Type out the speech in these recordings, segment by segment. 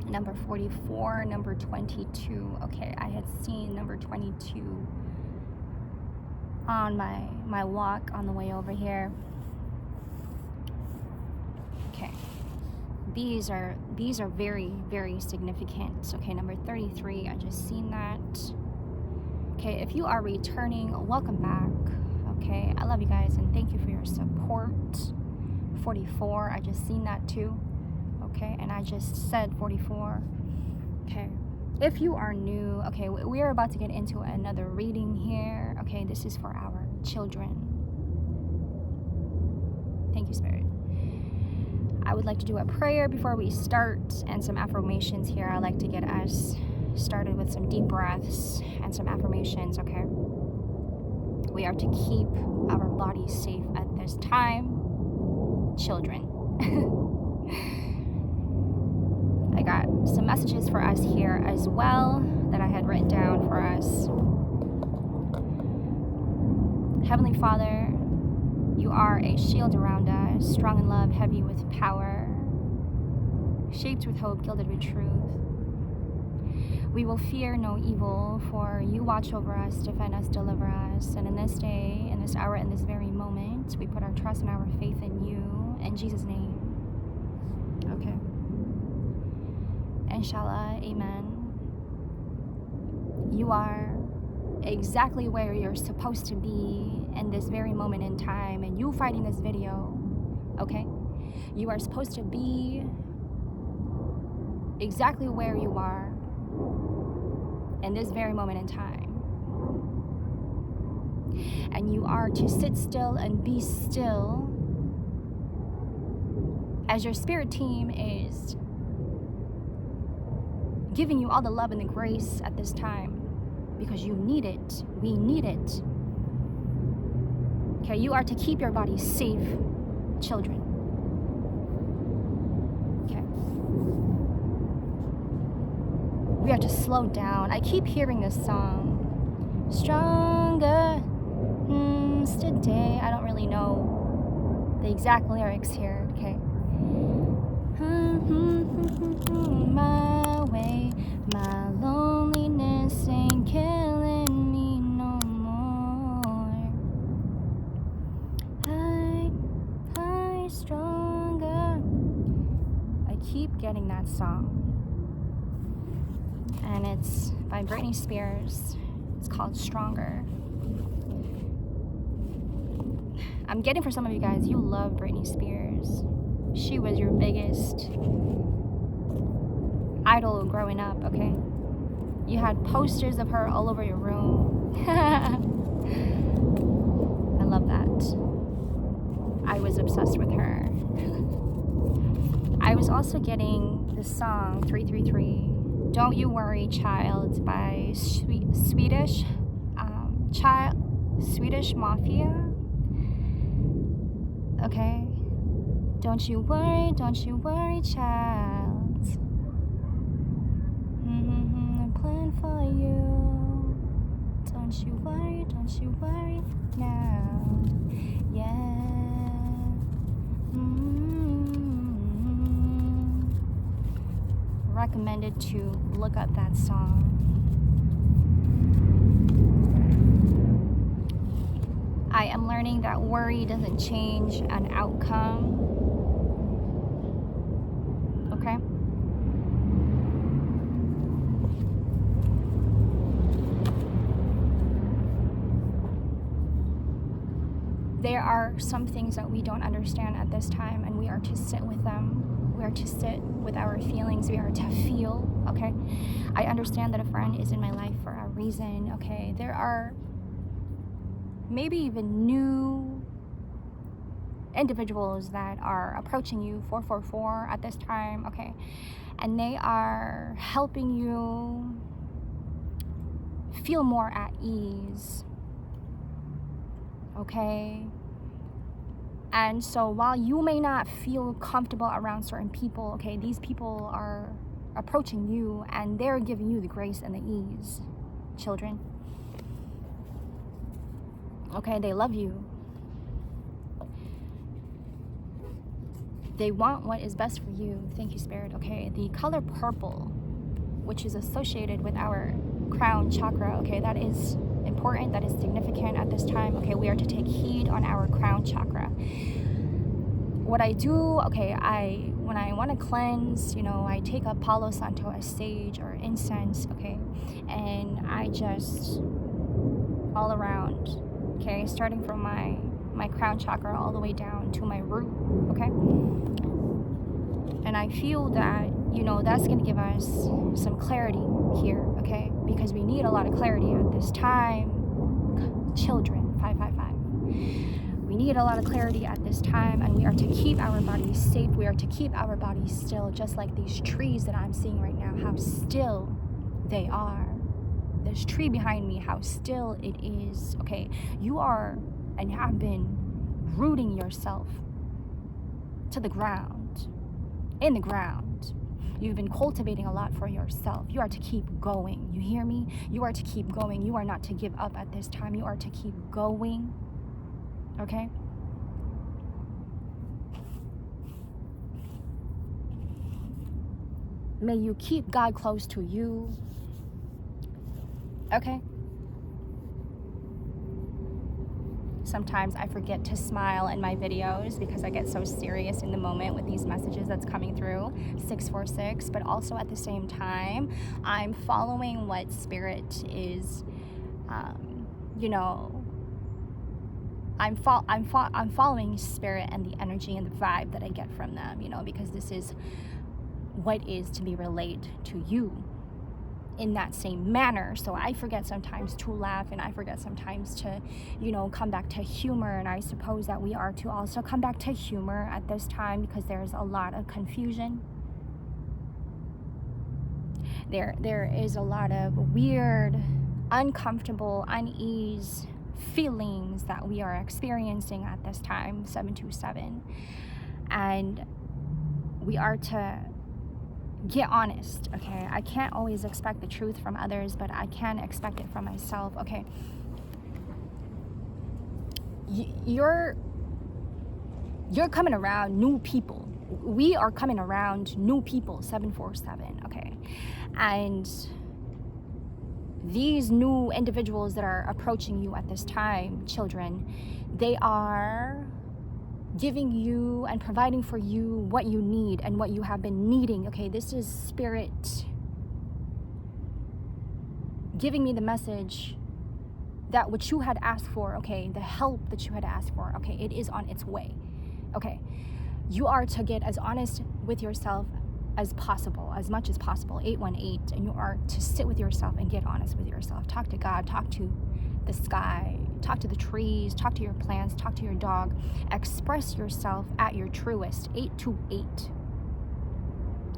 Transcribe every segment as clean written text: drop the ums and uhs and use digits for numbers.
Number 44, number 22. Okay, I had seen number 22 on my walk on the way over here. Okay, these are very, very significant. Okay, number 33, I just seen that. Okay, if you are returning, welcome back. Okay, I love you guys and thank you for your support. 44, I just seen that too. Okay, and I just said 44. Okay, if you are new, okay, we are about to get into another reading here. Okay, this is for our children. Thank you, Spirit. I would like to do a prayer before we start and some affirmations here. I like to get us started with some deep breaths and some affirmations. Okay, we are to keep our bodies safe at this time. Children. I got some messages for us here as well that I had written down for us. Heavenly Father, you are a shield around us, strong in love, heavy with power, shaped with hope, gilded with truth. We will fear no evil, for you watch over us, defend us, deliver us. And in this day, in this hour, in this very moment, we put our trust and our faith in you. In Jesus' name. Okay. Inshallah, amen. You are exactly where you're supposed to be in this very moment in time. And you fighting this video, okay? You are supposed to be exactly where you are in this very moment in time. And you are to sit still and be still as your spirit team is giving you all the love and the grace at this time, because you need it. We need it. Okay, you are to keep your body safe, children. Okay. We are to slow down. I keep hearing this song, Stronger Today. I don't really know the exact lyrics here. Okay. My way, my loneliness ain't killing me no more. I stronger. I keep getting that song, and it's by Britney Spears. It's called Stronger. I'm getting for some of you guys, you love Britney Spears. She was your biggest idol growing up, okay? You had posters of her all over your room. I love that. I was obsessed with her. I was also getting the song 333, Don't You Worry Child by Swedish Mafia. Okay? Don't you worry, child. I plan for you. Don't you worry now. Yeah. Recommended to look up that song. I am learning that worry doesn't change an outcome. Okay? There are some things that we don't understand at this time, and we are to sit with them. We are to sit with our feelings. We are to feel, okay? I understand that a friend is in my life for a reason, okay? There are maybe even new individuals that are approaching you, 444 at this time, okay? And they are helping you feel more at ease, okay? And so while you may not feel comfortable around certain people, okay, these people are approaching you and they're giving you the grace and the ease, children. Okay, they love you. They want what is best for you. Thank you, Spirit. Okay, the color purple, which is associated with our crown chakra, okay, that is important, that is significant at this time. Okay, we are to take heed on our crown chakra. What I do, okay, when I want to cleanse, I take a Palo Santo, a sage or incense, okay, and I just all around, okay, starting from my crown chakra all the way down to my root, okay, and I feel that that's going to give us some clarity here, okay, because we need a lot of clarity at this time. Children, 555. We need a lot of clarity at this time, and we are to keep our bodies safe. We are to keep our bodies still, just like these trees that I'm seeing right now, how still they are. This tree behind me, how still it is, okay? You are and have been rooting yourself to the ground, in the ground. You've been cultivating a lot for yourself. You are to keep going. You hear me? You are to keep going. You are not to give up at this time. You are to keep going. Okay? May you keep God close to you. Okay? Sometimes I forget to smile in my videos because I get so serious in the moment with these messages that's coming through, 646, but also at the same time, I'm following what Spirit is, I'm following Spirit and the energy and the vibe that I get from them, because this is what is to be relayed to you in that same manner. So I forget sometimes to laugh, and I forget sometimes to, come back to humor. And I suppose that we are to also come back to humor at this time because there's a lot of confusion. There is a lot of weird, uncomfortable, unease feelings that we are experiencing at this time, 727. And we are to get honest, okay? I can't always expect the truth from others, but I can expect it from myself, okay? You're coming around new people. We are coming around new people, 747, okay? And these new individuals that are approaching you at this time, children, they are giving you and providing for you what you need and what you have been needing. Okay, this is Spirit giving me the message that what you had asked for, okay, the help that you had asked for, okay, it is on its way. Okay, you are to get as honest with yourself as possible, as much as possible, 818, and you are to sit with yourself and get honest with yourself. Talk to God, talk to the sky, talk to the trees, talk to your plants, talk to your dog. Express yourself at your truest, 828.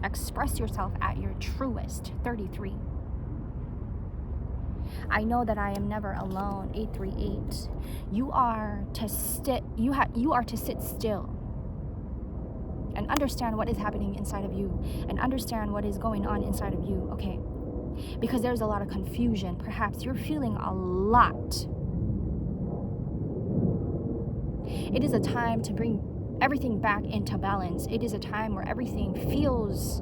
Express yourself at your truest, 33. I know that I am never alone, 838. You are to sit still and understand what is happening inside of you and understand what is going on inside of you, okay? Because there's a lot of confusion. Perhaps you're feeling a lot. It is a time to bring everything back into balance. It is a time where everything feels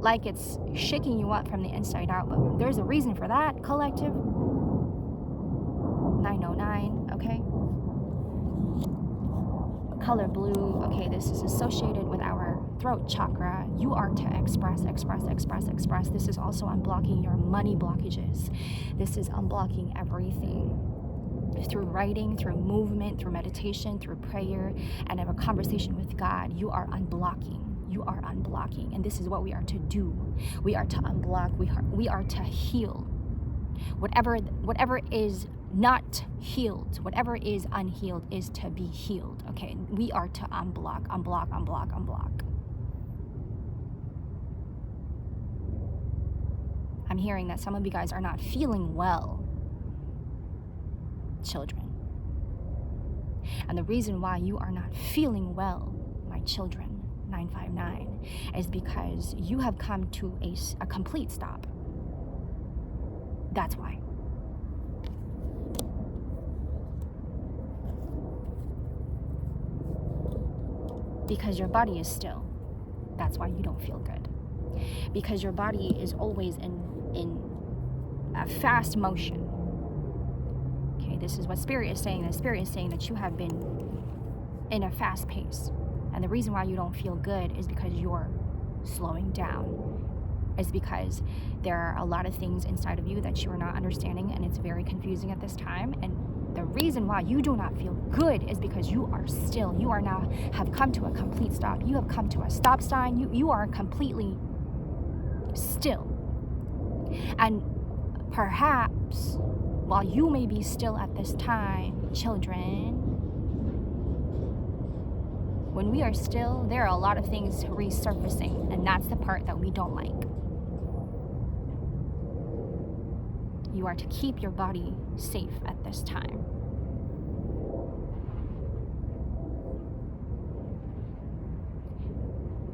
like it's shaking you up from the inside out. But there's a reason for that, collective. 909, okay? Color blue, okay, this is associated with our throat chakra. You are to express. This is also unblocking your money blockages. This is unblocking everything. Through writing, through movement, through meditation, through prayer, and have a conversation with God, you are unblocking. You are unblocking. And this is what we are to do. We are to unblock. We are to heal. Whatever is not healed, whatever is unhealed is to be healed, okay? We are to unblock. I'm hearing that some of you guys are not feeling well, children. And the reason why you are not feeling well, my children, 959, is because you have come to a complete stop. That's why. Because your body is still. That's why you don't feel good. Because your body is always in a fast motion. Okay, this is what Spirit is saying. The Spirit is saying that you have been in a fast pace. And the reason why you don't feel good is because you're slowing down. It's because there are a lot of things inside of you that you are not understanding, and it's very confusing at this time. And the reason why you do not feel good is because you are still. You are now have come to a complete stop. You have come to a stop sign. You are completely still. And perhaps while you may be still at this time, children, when we are still, there are a lot of things resurfacing, and that's the part that we don't like. You are to keep your body safe at this time.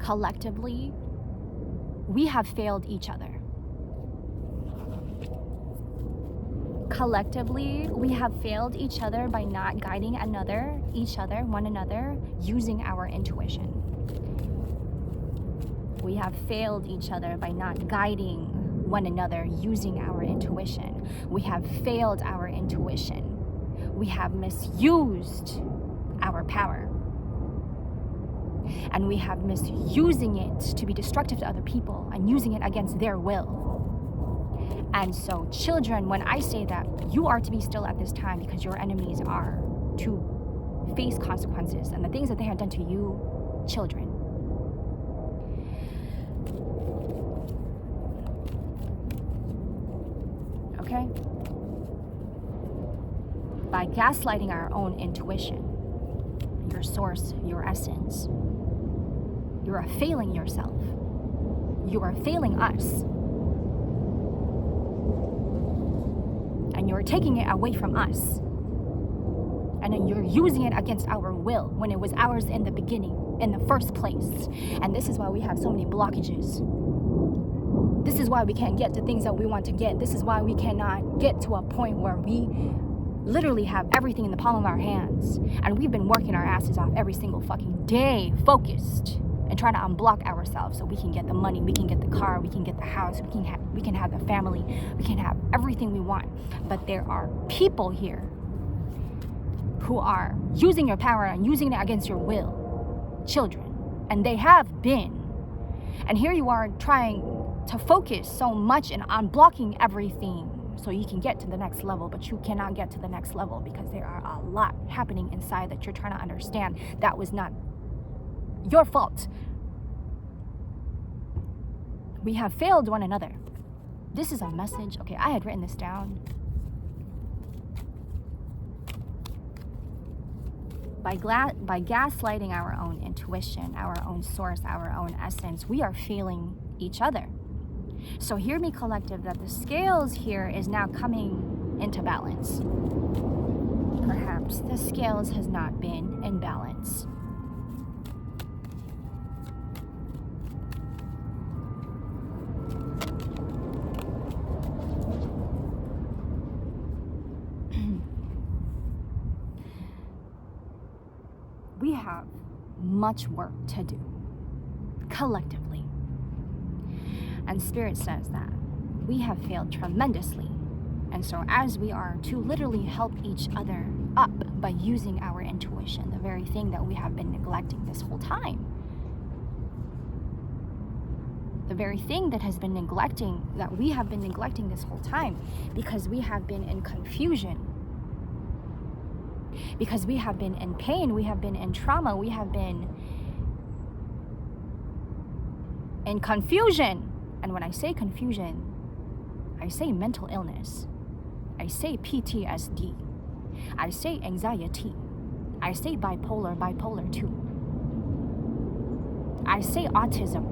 Collectively, we have failed each other. Collectively, we have failed each other by not guiding one another, using our intuition. We have failed each other by not guiding one another, using our intuition. We have failed our intuition. We have misused our power. And we have misusing it to be destructive to other people and using it against their will. And so, children, when I say that, you are to be still at this time because your enemies are to face consequences and the things that they have done to you, children. Okay? By gaslighting our own intuition, your source, your essence, you are failing yourself. You are failing us. And you're taking it away from us. And then you're using it against our will when it was ours in the beginning, in the first place. And this is why we have so many blockages. This is why we can't get to things that we want to get. This is why we cannot get to a point where we literally have everything in the palm of our hands. And we've been working our asses off every single fucking day, focused, and trying to unblock ourselves so we can get the money, we can get the car, we can get the house, we can have the family, we can have everything we want. But there are people here who are using your power and using it against your will. Children. And they have been. And here you are trying to focus so much and unblocking everything so you can get to the next level, but you cannot get to the next level because there are a lot happening inside that you're trying to understand. That was not your fault. We have failed one another. This is a message. Okay, I had written this down. By gaslighting our own intuition, our own source, our own essence, we are failing each other. So hear me, collective, that the scales here is now coming into balance. Perhaps the scales has not been in balance. We have much work to do, collectively. And Spirit says that we have failed tremendously. And so as we are to literally help each other up by using our intuition, the very thing that we have been neglecting this whole time. The very thing that has been we have been neglecting this whole time, because we have been in confusion. Because we have been in pain, we have been in trauma, we have been in confusion. And when I say confusion, I say mental illness. I say PTSD. I say anxiety. I say bipolar 2. I say autism.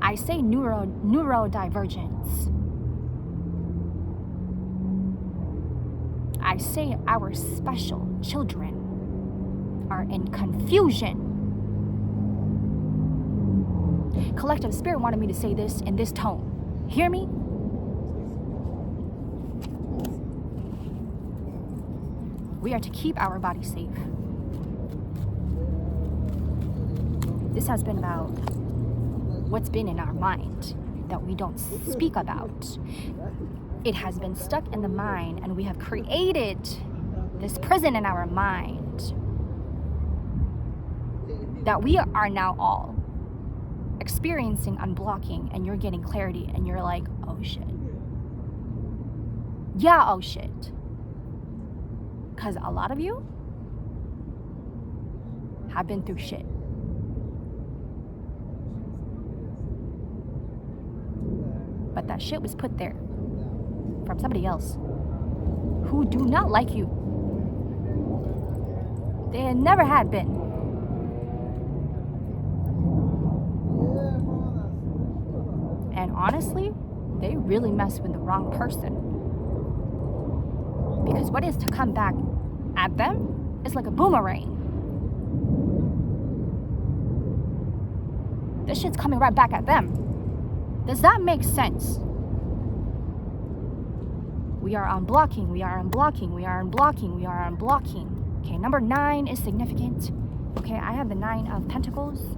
I say neurodivergence. I say our special children are in confusion. Collective Spirit wanted me to say this in this tone. Hear me? We are to keep our body safe. This has been about what's been in our mind that we don't speak about. It has been stuck in the mind, and we have created this prison in our mind that we are now all experiencing unblocking, and you're getting clarity, and you're like, oh shit. Yeah, oh shit. Because a lot of you have been through shit. But that shit was put there from somebody else who do not like you. They never had been. And honestly, they really mess with the wrong person. Because what is to come back at them is like a boomerang. This shit's coming right back at them. Does that make sense? We are unblocking, we are unblocking, we are unblocking, we are unblocking. Okay, number 9 is significant. Okay, I have the 9 of Pentacles.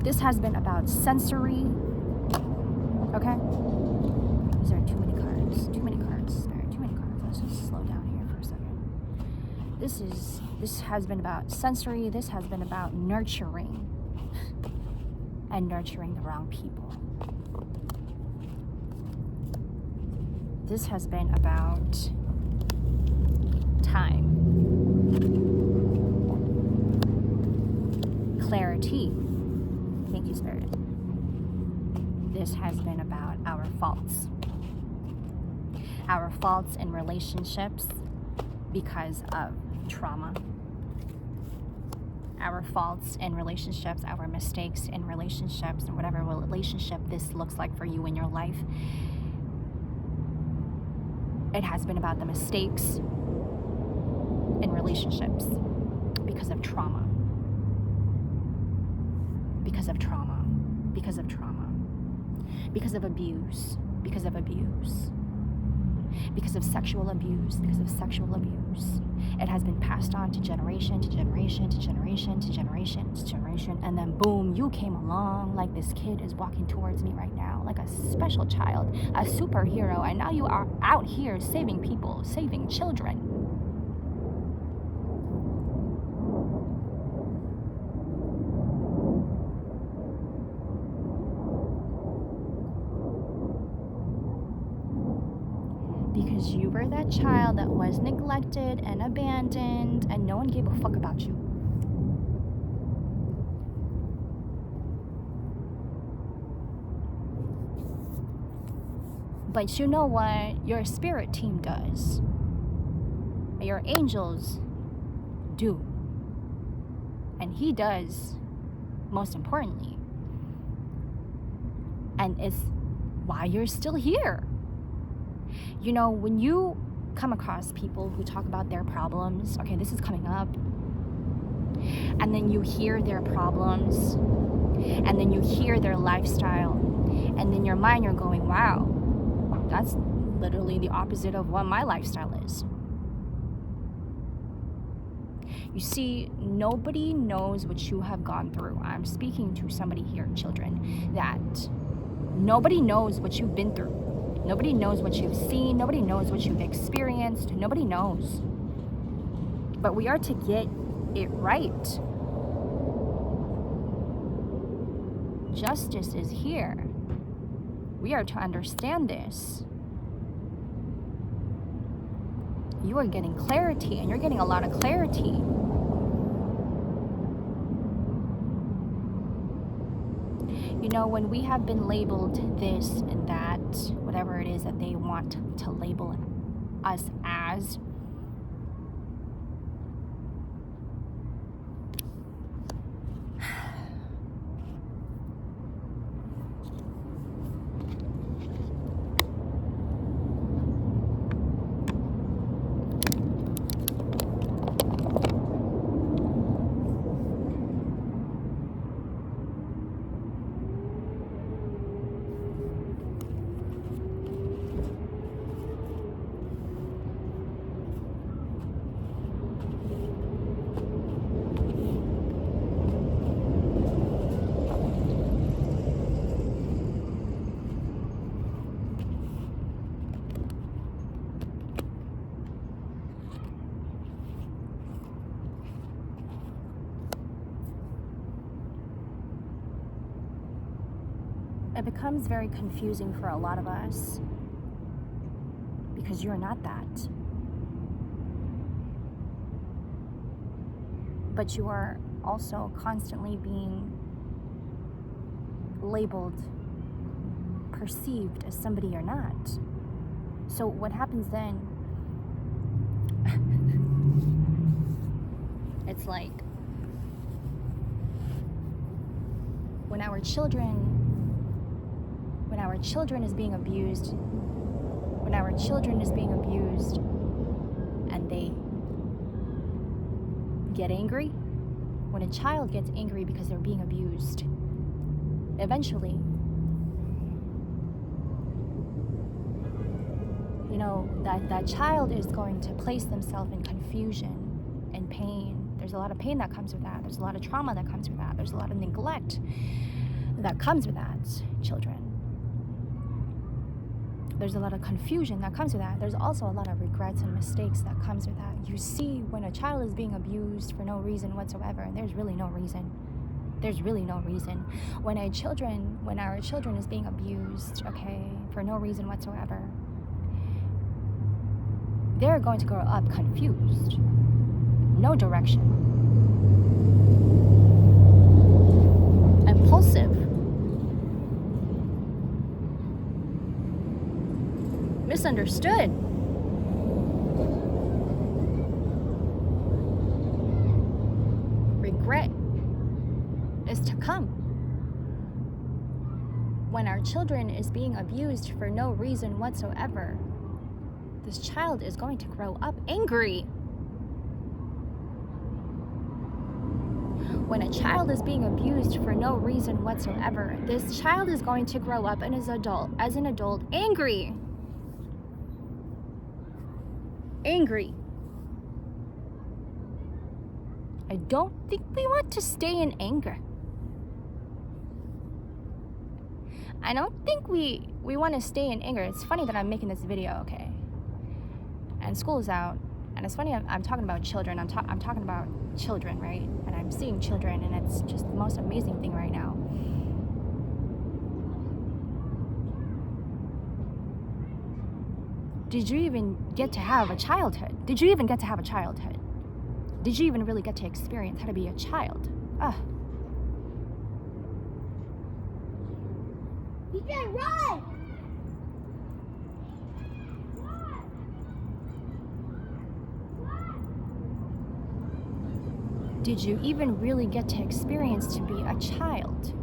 This has been about sensory. Okay? These are too many cards. Too many cards. There are too many cards. Let's just slow down here for a second. This has been about sensory. This has been about nurturing. And nurturing the wrong people. This has been about time. Clarity. Thank you, Spirit. This has been about our faults. Our faults in relationships because of trauma. Our faults in relationships, our mistakes in relationships, and whatever relationship this looks like for you in your life. It has been about the mistakes in relationships because of trauma. Because of trauma. Because of trauma. Because of abuse. Because of abuse. Because of sexual abuse. Because of sexual abuse. It has been passed on to generation, to generation, to generation, to generation, to generation. And then boom, you came along like this kid is walking towards me right now. Like a special child, a superhero. And now you are out here saving people, saving children. Because you were that child that was neglected and abandoned, and no one gave a fuck about you. But you know what your spirit team does? Your angels do. And he does, most importantly. And it's why you're still here. You know, when you come across people who talk about their problems, okay, this is coming up, and then you hear their problems, and then you hear their lifestyle, and in your mind you're going, wow, that's literally the opposite of what my lifestyle is. You see, nobody knows what you have gone through. I'm speaking to somebody here, children, that nobody knows what you've been through. Nobody knows what you've seen. Nobody knows what you've experienced. Nobody knows. But we are to get it right. Justice is here. We are to understand this. You are getting clarity, and you're getting a lot of clarity. You know, when we have been labeled this and that, whatever it is that they want to label us as, it becomes very confusing for a lot of us because you're not that. But you are also constantly being labeled, perceived as somebody you're not. So what happens then, it's like when our children is being abused, and they get angry, when a child gets angry because they're being abused, eventually, you know, that child is going to place themselves in confusion and pain. There's a lot of pain that comes with that. There's a lot of trauma that comes with that. There's a lot of neglect that comes with that, children. There's a lot of confusion that comes with that. There's also a lot of regrets and mistakes that comes with that. You see, when a child is being abused for no reason whatsoever, and there's really no reason. There's really no reason. When our children is being abused, okay, for no reason whatsoever, they're going to grow up confused. No direction. Impulsive. Misunderstood. Regret is to come. When our children is being abused for no reason whatsoever, this child is going to grow up angry. When a child is being abused for no reason whatsoever, this child is going to grow up and as an adult angry. Angry. I don't think we want to stay in anger. I don't think we want to stay in anger. It's funny that I'm making this video, okay? And school is out, and it's funny I'm talking about children. I'm talking about children, right? And I'm seeing children, and it's just the most amazing thing right now. Did you even get to have a childhood? Did you even get to have a childhood? Did you even really get to experience how to be a child? You can run! Did you even really get to experience to be a child?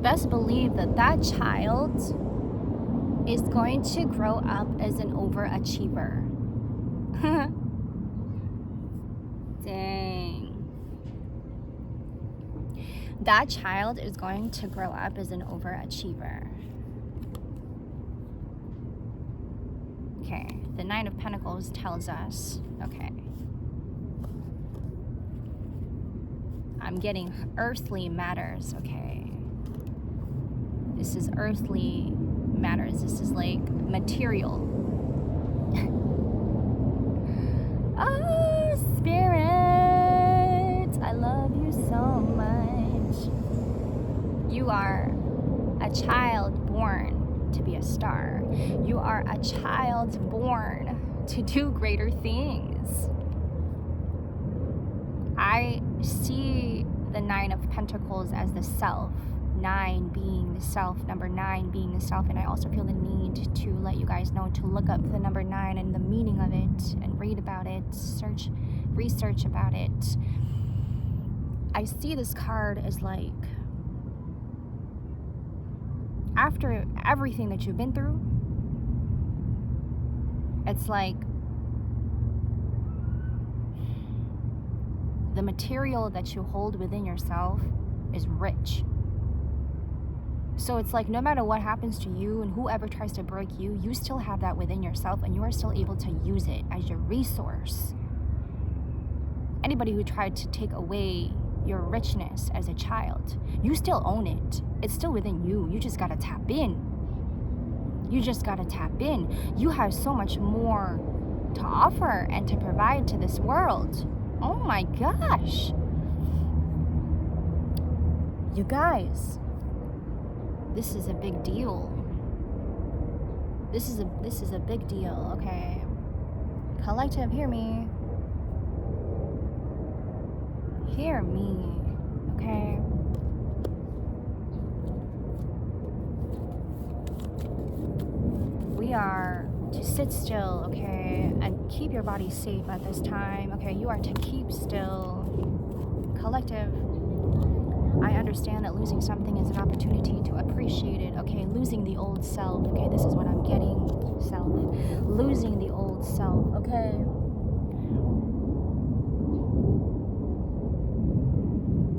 Best believe that child is going to grow up as an overachiever. Dang. That child is going to grow up as an overachiever. Okay, the Nine of Pentacles tells us, okay, I'm getting earthly matters, okay. This is earthly matters. This is like material. Oh, Spirit, I love you so much. You are a child born to be a star. You are a child born to do greater things. I see the Nine of Pentacles as the self. 9 being the self, number 9 being the self, and I also feel the need to let you guys know to look up the number 9 and the meaning of it and read about it, research about it. I see this card as like, after everything that you've been through, it's like the material that you hold within yourself is rich. So it's like no matter what happens to you and whoever tries to break you, you still have that within yourself and you are still able to use it as your resource. Anybody who tried to take away your richness as a child, you still own it. It's still within you. You just gotta tap in. You just gotta tap in. You have so much more to offer and to provide to this world. Oh my gosh. You guys, this is a big deal. This is a big deal, okay? Collective, hear me. Hear me, okay? We are to sit still, okay? And keep your body safe at this time, okay? You are to keep still. Collective, I understand that losing something is an opportunity to appreciate it, okay? Losing the old self, okay? This is what I'm getting, self. Losing the old self, okay?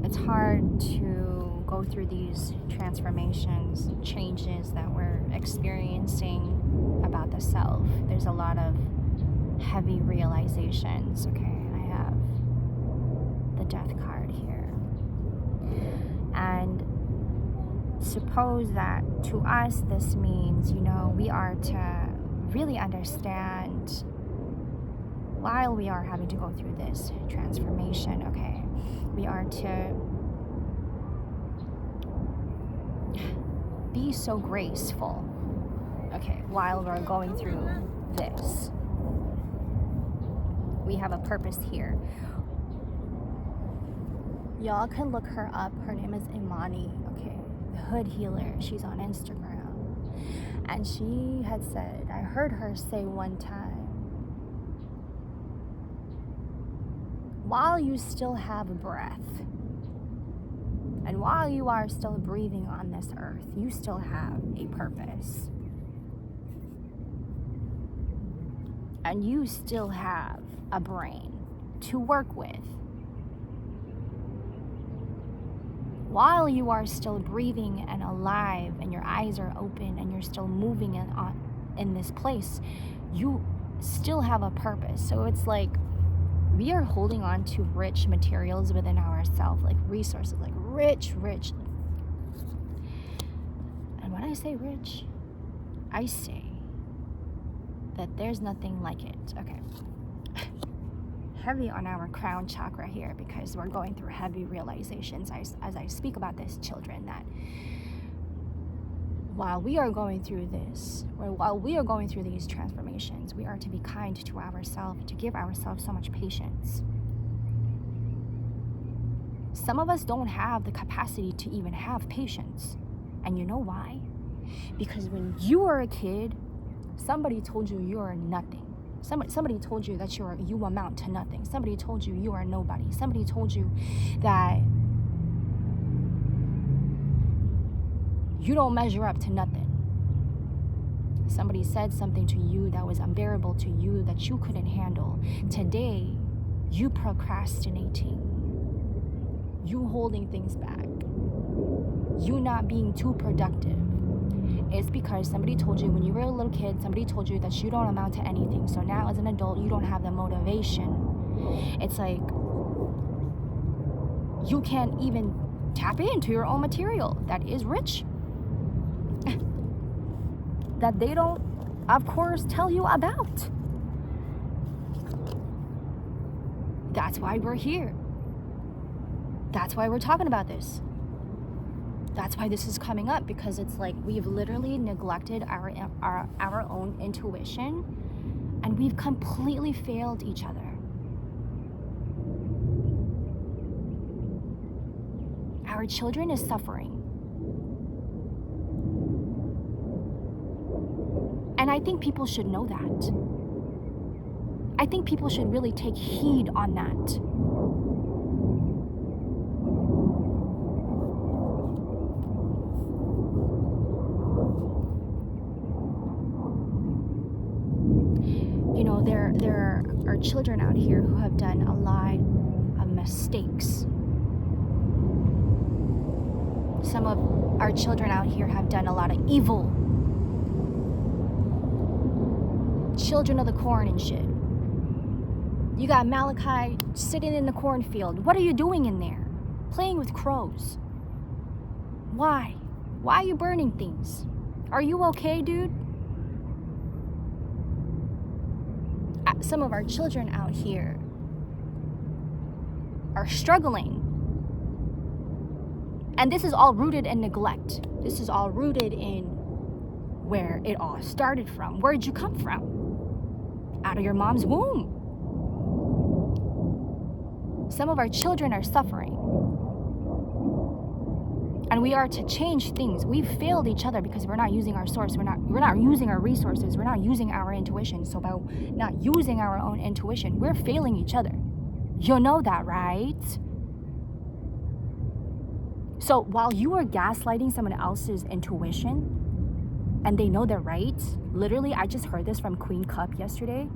It's hard to go through these transformations, changes that we're experiencing about the self. There's a lot of heavy realizations, okay? I have the death card here. And suppose that to us this means, we are to really understand while we are having to go through this transformation, okay? We are to be so graceful, okay, while we're going through this. We have a purpose here. Y'all can look her up. Her name is Imani, okay? The Hood Healer. She's on Instagram. And she had said, I heard her say one time, while you still have breath, and while you are still breathing on this earth, you still have a purpose. And you still have a brain to work with. While you are still breathing and alive and your eyes are open and you're still moving in this place, you still have a purpose. So it's like we are holding on to rich materials within ourselves, like resources, like rich. And when I say rich, I say that there's nothing like it. Okay. Heavy on our crown chakra here because we're going through heavy realizations as I speak about this, children, that while we are going through this, or while we are going through these transformations, we are to be kind to ourselves, to give ourselves so much patience. Some of us don't have the capacity to even have patience. And you know why? Because when you were a kid, somebody told you you are nothing. Somebody told you that you amount to nothing. Somebody told you you are nobody. Somebody told you that you don't measure up to nothing. Somebody said something to you that was unbearable to you that you couldn't handle. Today, you procrastinating, you holding things back, you not being too productive. It's because somebody told you when you were a little kid, somebody told you that you don't amount to anything. So now as an adult, you don't have the motivation. It's like you can't even tap into your own material that is rich, that they don't, of course, tell you about. That's why we're here. That's why we're talking about this. That's why this is coming up, because it's like we've literally neglected our own intuition, and we've completely failed each other. Our children is suffering. And I think people should know that. I think people should really take heed on that. There are children out here who have done a lot of mistakes. Some of our children out here have done a lot of evil. Children of the corn and shit. You got Malachi sitting in the cornfield. What are you doing in there? Playing with crows. Why? Why are you burning things? Are you okay, dude? Some of our children out here are struggling. And this is all rooted in neglect. This is all rooted in where it all started from. Where did you come from? Out of your mom's womb. Some of our children are suffering. And we are to change things. We've failed each other because we're not using our source. We're not using our resources. We're not using our intuition. So by not using our own intuition, we're failing each other. You know that, right? So while you are gaslighting someone else's intuition and they know they're right, literally, I just heard this from Queen Cup yesterday,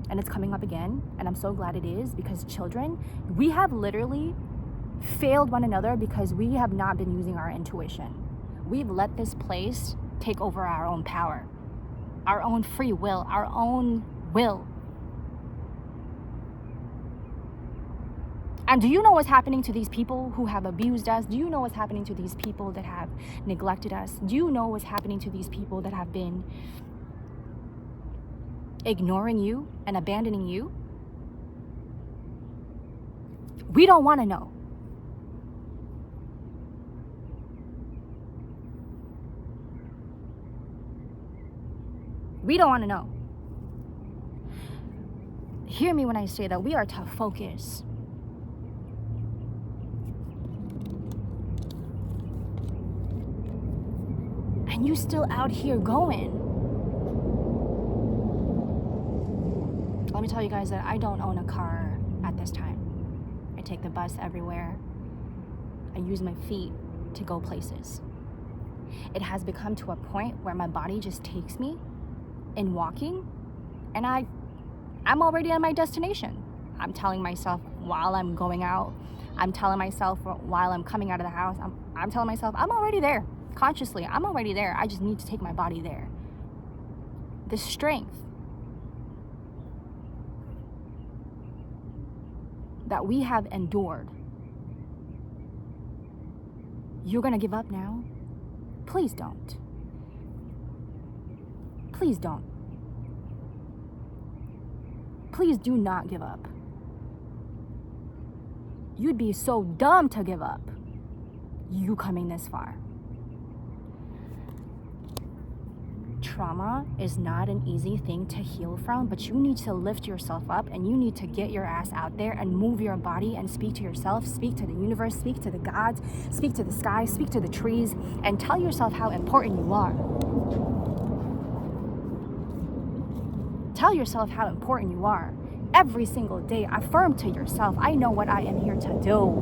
and it's coming up again, and I'm so glad it is, because children, we have literally failed one another because we have not been using our intuition. We've let this place take over our own power, our own free will, our own will. And do you know what's happening to these people who have abused us? Do you know what's happening to these people that have neglected us? Do you know what's happening to these people that have been ignoring you and abandoning you? We don't want to know. We don't want to know. Hear me when I say that we are to focus. And you still out here going. Let me tell you guys that I don't own a car at this time. I take the bus everywhere. I use my feet to go places. It has become to a point where my body just takes me in walking, and I'm already at my destination. I'm telling myself while I'm going out, I'm telling myself while I'm coming out of the house, I'm telling myself I'm already there. Consciously, I'm already there. I just need to take my body there. The strength that we have endured. You're gonna give up now? Please don't. Please don't. Please do not give up. You'd be so dumb to give up. You coming this far. Trauma is not an easy thing to heal from, but you need to lift yourself up and you need to get your ass out there and move your body and speak to yourself, speak to the universe, speak to the gods, speak to the sky, speak to the trees, and tell yourself how important you are. Tell yourself how important you are. Every single day, affirm to yourself, I know what I am here to do.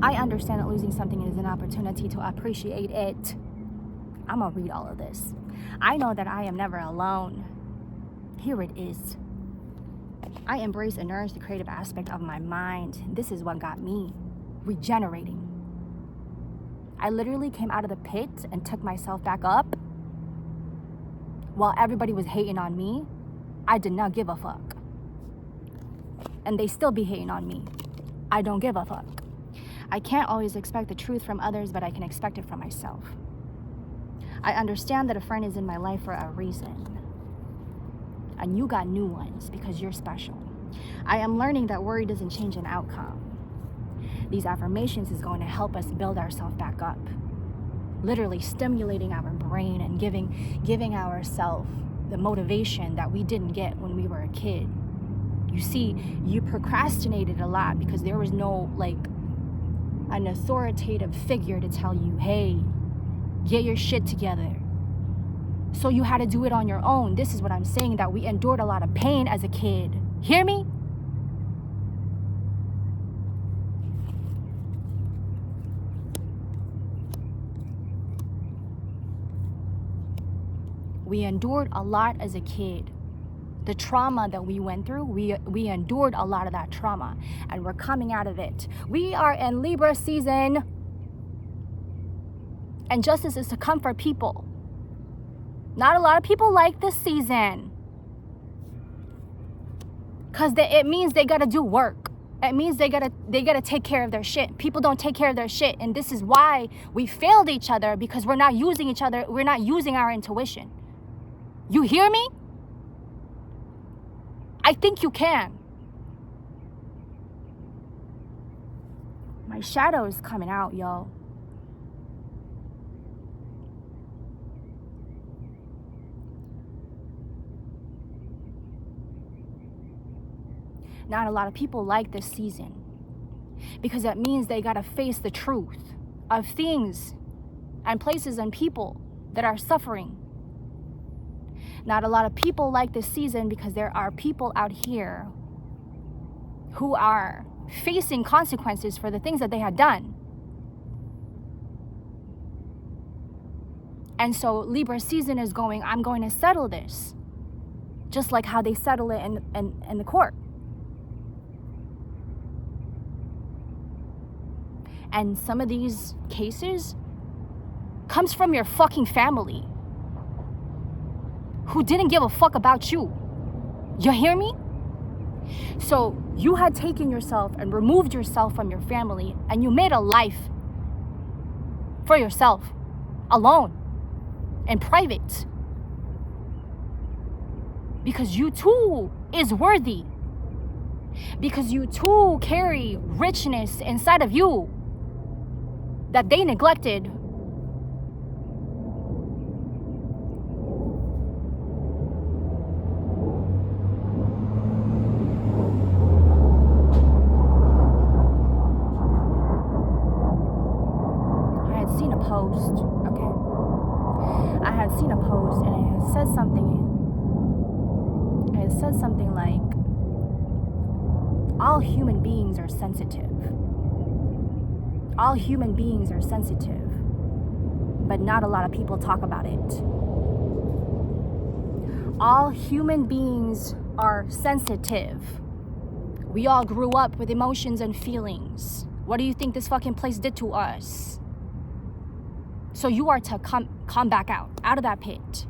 I understand that losing something is an opportunity to appreciate it. I'm gonna read all of this. I know that I am never alone. Here it is. I embrace and nourish the creative aspect of my mind. This is what got me regenerating. I literally came out of the pit and took myself back up. While everybody was hating on me, I did not give a fuck. And they still be hating on me. I don't give a fuck. I can't always expect the truth from others, but I can expect it from myself. I understand that a friend is in my life for a reason. And you got new ones because you're special. I am learning that worry doesn't change an outcome. These affirmations is going to help us build ourselves back up. Literally stimulating our brain and giving ourselves the motivation that we didn't get when we were a kid. You see, you procrastinated a lot because there was no an authoritative figure to tell you, hey, get your shit together. So you had to do it on your own. This is what I'm saying, that we endured a lot of pain as a kid. Hear me? We endured a lot as a kid. The trauma that we went through, we endured a lot of that trauma, and we're coming out of it. We are in Libra season. And justice is to comfort people. Not a lot of people like this season. Because it means they got to do work. It means they gotta take care of their shit. People don't take care of their shit. And this is why we failed each other, because we're not using each other. We're not using our intuition. You hear me? I think you can. My shadow is coming out, yo. Not a lot of people like this season, because that means they gotta face the truth of things and places and people that are suffering. Not a lot of people like this season because there are people out here who are facing consequences for the things that they had done. And so Libra season is going, I'm going to settle this, just like how they settle it in the court. And some of these cases comes from your fucking family who didn't give a fuck about you. You hear me? So you had taken yourself and removed yourself from your family, and you made a life for yourself, alone, in private. Because you too is worthy. Because you too carry richness inside of you that they neglected. I had seen a post, okay? I had seen a post and it had said something. It said something like, all human beings are sensitive. All human beings are sensitive, but not a lot of people talk about it. All human beings are sensitive. We all grew up with emotions and feelings. What do you think this fucking place did to us? So you are to come back out of that pit.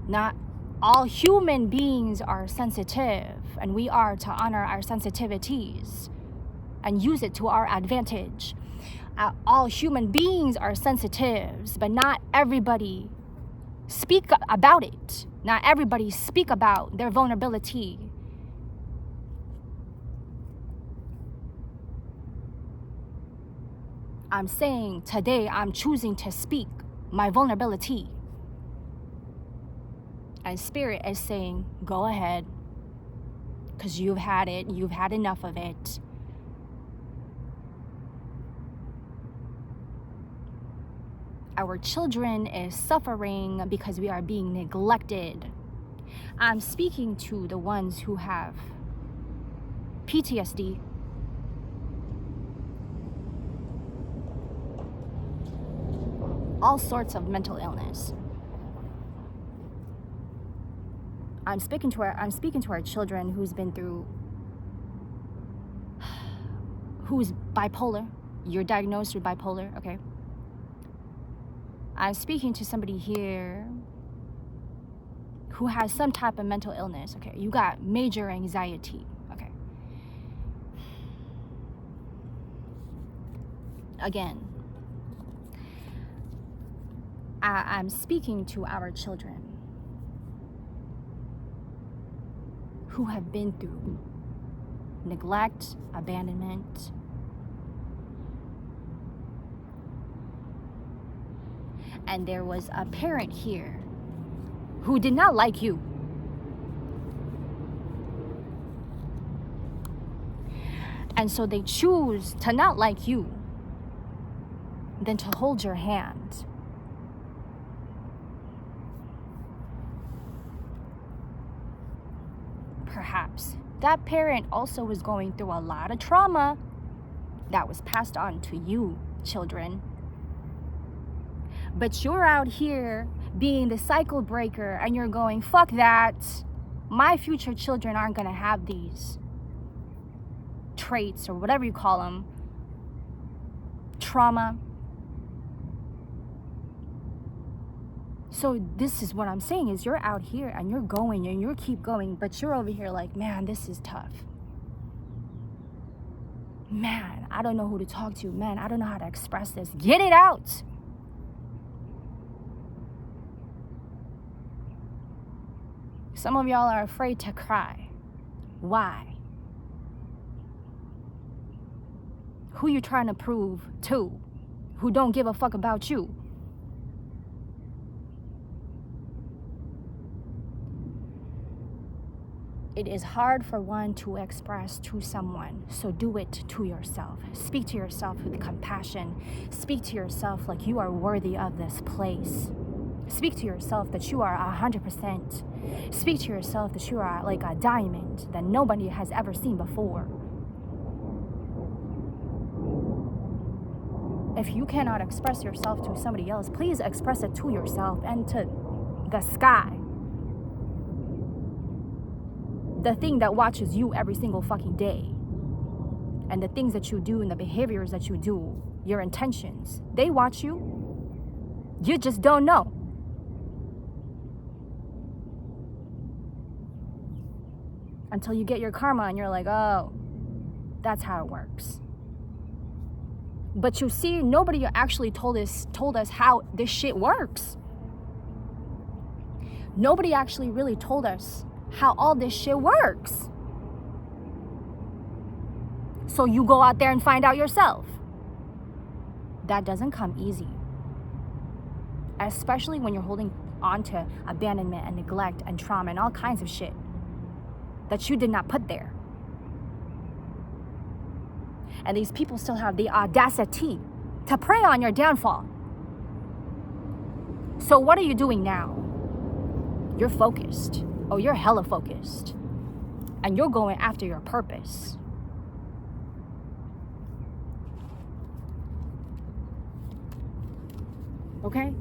Not all human beings are sensitive, and we are to honor our sensitivities and use it to our advantage. All human beings are sensitives, but not everybody speak about it. Not everybody speak about their vulnerability. I'm saying today I'm choosing to speak my vulnerability. And Spirit is saying, go ahead, because you've had it, you've had enough of it. Our children is suffering because we are being neglected. I'm speaking to the ones who have PTSD, all sorts of mental illness. I'm speaking to our children who's bipolar. You're diagnosed with bipolar, okay? I'm speaking to somebody here who has some type of mental illness, okay? You got major anxiety, okay? Again, I'm speaking to our children who have been through neglect, abandonment, and there was a parent here who did not like you. And so they choose to not like you than to hold your hand. Perhaps that parent also was going through a lot of trauma that was passed on to you, children. But you're out here being the cycle breaker and you're going, fuck that. My future children aren't going to have these traits or whatever you call them. Trauma. So this is what I'm saying is you're out here and you're going and you keep going, but you're over here like, man, this is tough. Man, I don't know who to talk to. Man, I don't know how to express this. Get it out. Some of y'all are afraid to cry. Why? Who you trying to prove to? Who don't give a fuck about you? It is hard for one to express to someone, so do it to yourself. Speak to yourself with compassion. Speak to yourself like you are worthy of this place. Speak to yourself that you are 100%. Speak to yourself that you are like a diamond that nobody has ever seen before. If you cannot express yourself to somebody else, please express it to yourself and to the sky. The thing that watches you every single fucking day. And the things that you do and the behaviors that you do, your intentions, they watch you. You just don't know. Until you get your karma and you're like, oh, that's how it works. But you see, nobody actually told us how this shit works. Nobody actually really told us how all this shit works. So you go out there and find out yourself. That doesn't come easy. Especially when you're holding on to abandonment and neglect and trauma and all kinds of shit that you did not put there. And these people still have the audacity to prey on your downfall. So what are you doing now? You're focused. Oh, you're hella focused. And you're going after your purpose. Okay?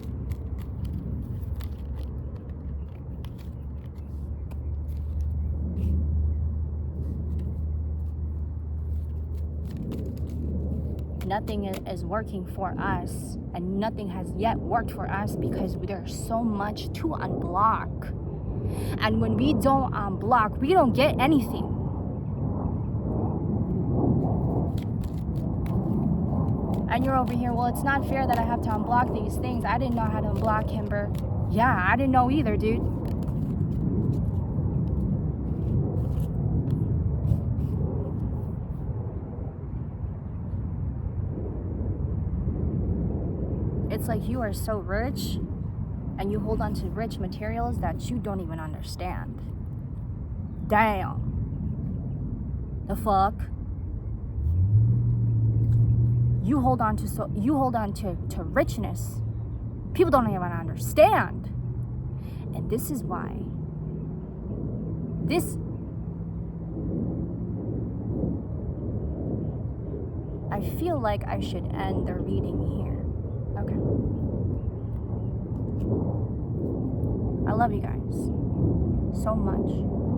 Nothing is working for us, and nothing has yet worked for us because there's so much to unblock. And when we don't unblock, we don't get anything. And you're over here, well, it's not fair that I have to unblock these things. I didn't know how to unblock Kimber. Yeah, I didn't know either, dude. It's like you are so rich and you hold on to rich materials that you don't even understand. Damn. The fuck? You hold on to richness people don't even understand. And this is why I feel like I should end the reading here. Okay. I love you guys so much.